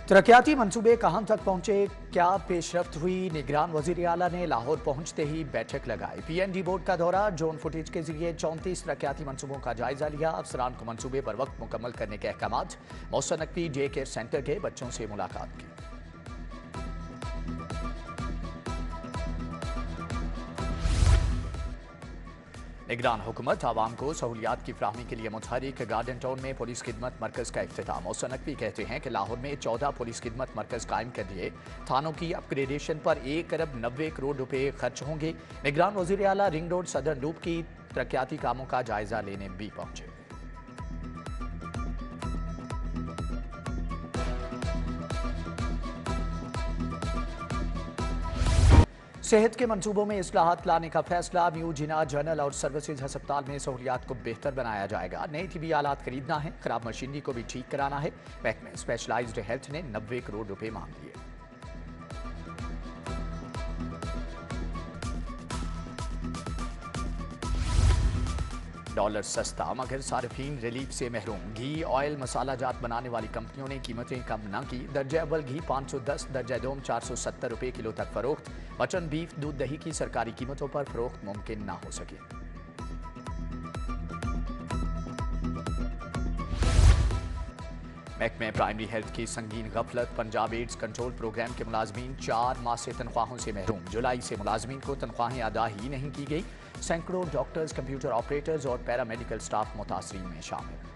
तरक्याती मंसूबे कहां तक पहुंचे, क्या पेशरफ्त हुई? निगरान वजीर आला ने लाहौर पहुंचते ही बैठक लगाई। पीएनडी बोर्ड का दौरा, ड्रोन फुटेज के जरिए 34 तरक्याती मंसूबों का जायजा लिया। अफसरान को मंसूबे पर वक्त मुकम्मल करने के अहकाम। मौसम नकवी डे केयर सेंटर के बच्चों से मुलाकात की। निगरान हुकूमत आवाम को सहूलियात की फराहमी के लिए मुतहरिक। गार्डन टाउन में पुलिस खिदमत मरकज का इफ्तिताम। मौसम नकवी कहते हैं कि लाहौर में 14 पुलिस खिदमत मरकज कायम कर दिए। थानों की अपग्रेडेशन पर 1 अरब 90 करोड़ रुपए खर्च होंगे। निगरान वजीर आला रिंग रोड सदर लूप की तरक्याती कामों का जायजा लेने भी पहुंचे। सेहत के मंसूबों में इस्लाहात लाने का फैसला। न्यू जिना जनरल और सर्विसेज अस्पताल में सहूलियात को बेहतर बनाया जाएगा। नई तिबी आलात खरीदना है, खराब मशीनरी को भी ठीक कराना है। महकमे स्पेशलाइज्ड हेल्थ ने 90 करोड़ रुपए मांग लिए। डॉलर सस्ता मगर सार्फिन रिलीफ से महरूम। घी, ऑयल, मसाला जात बनाने वाली कंपनियों ने कीमतें कम न की। दर्जा अव्वल घी 510, दर्जा दोम 470 रुपए किलो तक फरोख्त। मटन, बीफ, दूध, दही की सरकारी कीमतों पर फरोख्त मुमकिन न हो सके। महकमे प्राइमरी हेल्थ की संगीन गफलत। पंजाब एड्स कंट्रोल प्रोग्राम के मुलाजमीन 4 माह से तनख्वाहों से महरूम। जुलाई से मुलाजमीन को तनख्वाहें अदा ही नहीं की गई। सैकड़ों डॉक्टर्स, कंप्यूटर ऑपरेटर्स और पैरामेडिकल स्टाफ मुतासरीन में शामिल।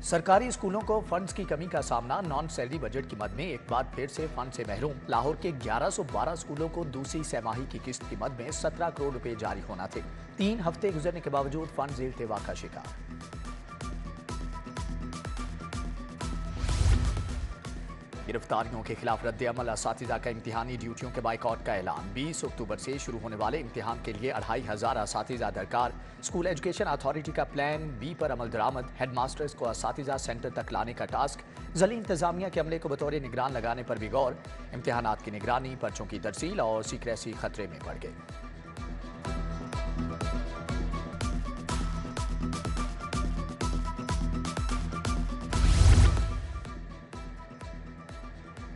सरकारी स्कूलों को फंड्स की कमी का सामना। नॉन सैलरी बजट की मद में एक बार फिर से फंड से महरूम। लाहौर के 1112 स्कूलों को दूसरी सैमाही की किस्त की मद में 17 करोड़ रुपए जारी होना थे। 3 हफ्ते गुजरने के बावजूद फंड इल्तिवा का शिकार। गिरफ्तारियों के खिलाफ रद्द अमल। असातिज़ा का इम्तिहानी ड्यूटियों के बाइकआउट का ऐलान। 20 अक्टूबर से शुरू होने वाले इम्तिहान के लिए 2500 असातिज़ा दरकार। स्कूल एजुकेशन अथॉरिटी का प्लान बी पर अमल दरामद। हेडमास्टर्स को असातिज़ा सेंटर तक लाने का टास्क। ज़िली इंतजामिया के अमले को बतौर निगरान लगाने पर भी गौर। इम्तिहानात की निगरानी, पर्चों की तरसील और सीक्रेसी खतरे में बढ़ गई।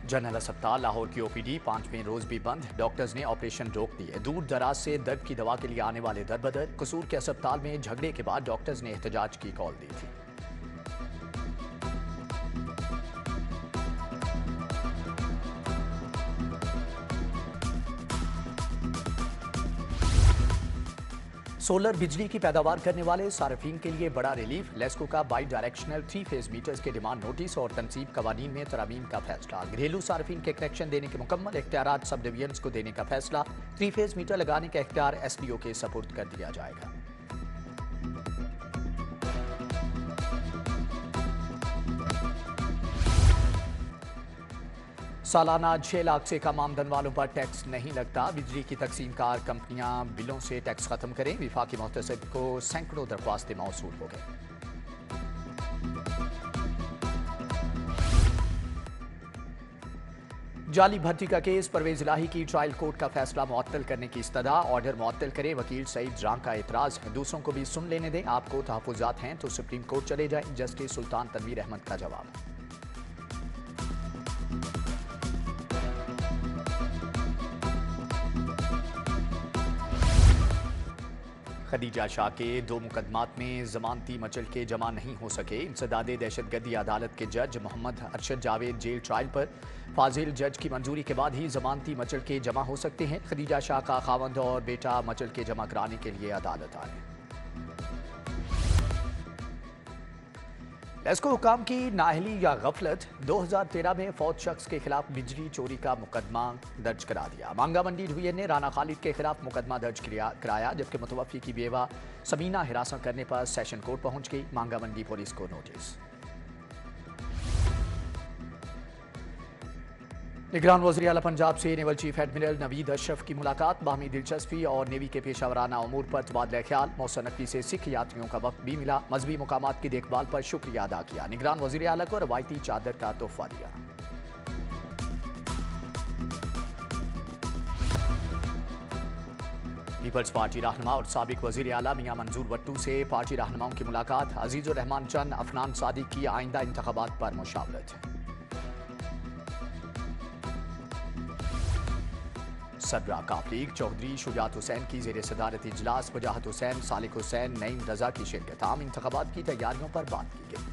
जनरल अस्पताल लाहौर की ओपीडी 5वें रोज भी बंद। डॉक्टर्स ने ऑपरेशन रोक दिए। दूर दराज से दर्द की दवा के लिए आने वाले दर बदर। कसूर के अस्पताल में झगड़े के बाद डॉक्टर्स ने एहतजाज की कॉल दी थी। सोलर बिजली की पैदावार करने वाले सार्फिन के लिए बड़ा रिलीफ। लेस्को का बाई डायरेक्शनल 3 फेज मीटर्स के डिमांड नोटिस और तनसीब कवानीन में तरामीम का फैसला। घरेलू सार्फिन के कनेक्शन देने के मुकम्मल इख्तियारात सब डिवीजन्स को देने का फैसला। 3 फेज मीटर लगाने का इख्तियार SDO के सपुर्द कर दिया जाएगा। सालाना 6 लाख से कम आमदन वालों पर टैक्स नहीं लगता। बिजली की तकसीम कार कंपनियां बिलों से टैक्स खत्म करें। विफाकी मुहतसिब को सैकड़ों दरख्वास्तें मौसूल हो गई। जाली भर्ती का केस। परवेज इलाही की ट्रायल कोर्ट का फैसला मुअत्तल करने की इस्तदा। ऑर्डर मुअत्तल करें। वकील सईद जां का एतराज। दूसरों को भी सुन लेने दें। आपको तहफ़्फ़ुज़ात हैं तो सुप्रीम कोर्ट चले जाएं। जस्टिस सुल्तान तनवीर अहमद का जवाब। खदीजा शाह के 2 मुकदमात में जमानती मचल के जमा नहीं हो सके। इंसदादे दहशतगर्दी अदालत के जज मोहम्मद अरशद जावेद जेल ट्रायल पर। फाजिल जज की मंजूरी के बाद ही जमानती मचल के जमा हो सकते हैं। खदीजा शाह का खावंद और बेटा मचल के जमा कराने के लिए अदालत आए। लेस्को हुकाम की नाअहली या गफलत। 2013 में फौत शख्स के खिलाफ बिजली चोरी का मुकदमा दर्ज करा दिया। मांगा मंडी डिवीजन ने राना खालिद के खिलाफ मुकदमा दर्ज कराया, जबकि मुतवफ़ी की बेवा समीना हिरासत करने पर सेशन कोर्ट पहुंच गई। मांगा मंडी पुलिस को नोटिस। निगरान वज़ीर आला पंजाब से naval chief admiral Naveed Ashraf की मुलाकात। बाहमी दिलचस्पी और नेवी के पेशावराना उमूर पर तबादला ख्याल। मौसम नकवी से सिख यात्रियों का वक्त भी मिला। मजहबी मुकामात की देखभाल पर शुक्रिया अदा किया। निगरान वज़ीर आला को रवायती चादर का तोहफा दिया। पीपल्स पार्टी रहनुमा और साबिक वजीर आला मियां मंजूर वट्टू से पार्टी रहनुमाओं की मुलाकात। अजीजुर रहमान चंद, अफनान सादिक की आइंदा इंतखाबात पर मुशावरत। सदरा काफ लीग चौधरी शुजात हुसैन की जेर सदारत इजलास वजाहत हुसैन, सालिक हुसैन, नईम रजा की शिरकत। आम इंतखाबात की तैयारियों पर बात की गई।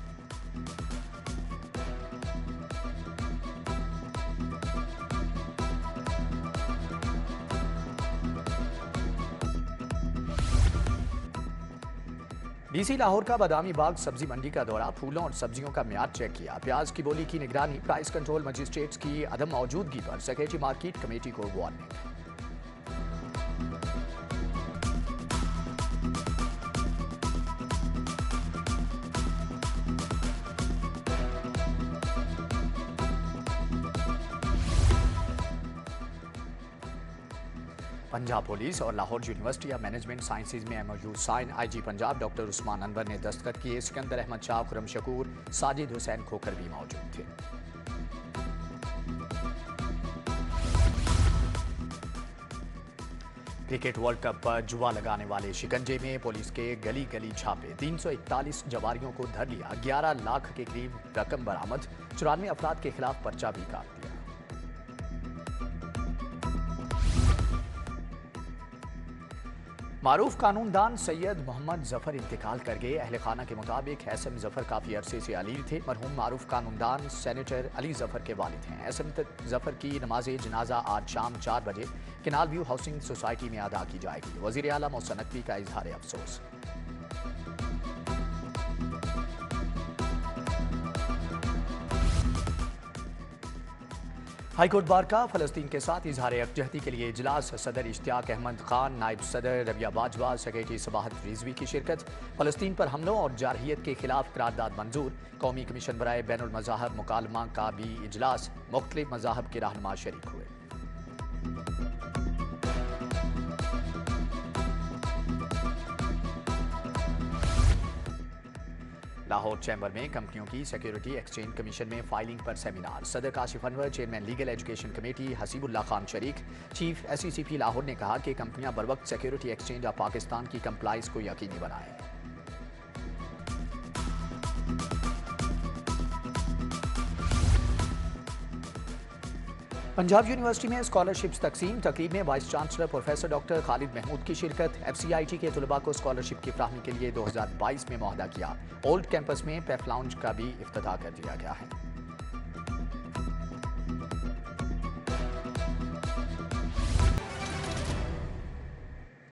डीसी लाहौर का बादामी बाग सब्जी मंडी का दौरा, फूलों और सब्जियों का म्यार चेक किया। प्याज की बोली की निगरानी, प्राइस कंट्रोल मजिस्ट्रेट्स की अदम मौजूदगी पर सेक्रेटरी मार्केट कमेटी को वार्निंग। पंजाब पुलिस और Lahore university of management sciences में MOU साइन। IG पंजाब डॉक्टर उस्मान अनवर ने दस्तखत किए। सिकंदर अहमद शाह, खुरम शकूर, साजिद हुसैन खोकर भी मौजूद थे। क्रिकेट वर्ल्ड कप पर जुआ लगाने वाले शिकंजे में पुलिस के गली गली छापे। 341 जवारियों को धर लिया। 11 लाख के करीब रकम बरामद। 94 अफराद के खिलाफ पर्चा भी काट दिया। मारूफ कानूनदान सैयद मोहम्मद जफर इंतकाल कर गए। अहल खाना के मुताबिक SM जफर काफ़ी अरसे से अलील थे। मरहूम मारूफ कानूनदान सेनेटर अली जफर के वालिद हैं। SM जफर की नमाज जनाजा आज शाम 4 बजे केनाल व्यू हाउसिंग सोसाइटी में अदा की जाएगी। वज़ीर आला मोहसिन नकवी का इजहार अफसोस। हाईकोर्ट बार का फ़लस्तीन के साथ इजहार यकजहती के लिए इजलास। सदर इश्तियाक अहमद खान, नायब सदर रबिया बाजवा, सेक्रेटरी सबाहत रिजवी की शिरकत। फ़लस्तीन पर हमलों और जारहियत के खिलाफ करारदाद मंजूर। कौमी कमीशन बराए बैनुल मज़ाहब मुकालमा का भी इजलास। मुख्तलिफ मज़ाहब के रहनुमा शरीक हुए। लाहौर चैम्बर में कंपनियों की सिक्योरिटी एक्सचेंज कमीशन में फाइलिंग पर सेमिनार। सदर Kashif Anwar, chairman legal education committee Hasibullah Khan शरीक। चीफ SECP लाहौर ने कहा कि कंपनियां बरवक्त सिक्योरिटी एक्सचेंज ऑफ पाकिस्तान की कंप्लाइंस को यकीनी बनाएं। पंजाब यूनिवर्सिटी में स्कॉलरशिप्स तकसीम। तकरीब में vice chancellor professor doctor Khalid Mahmood की शिरकत। FCIT के तलबा को स्कॉलरशिप की फ्राहमी के लिए 2022 में मुआहदा किया। ओल्ड कैंपस में पेफ लाउंज का भी इफ्तिताह कर दिया गया है।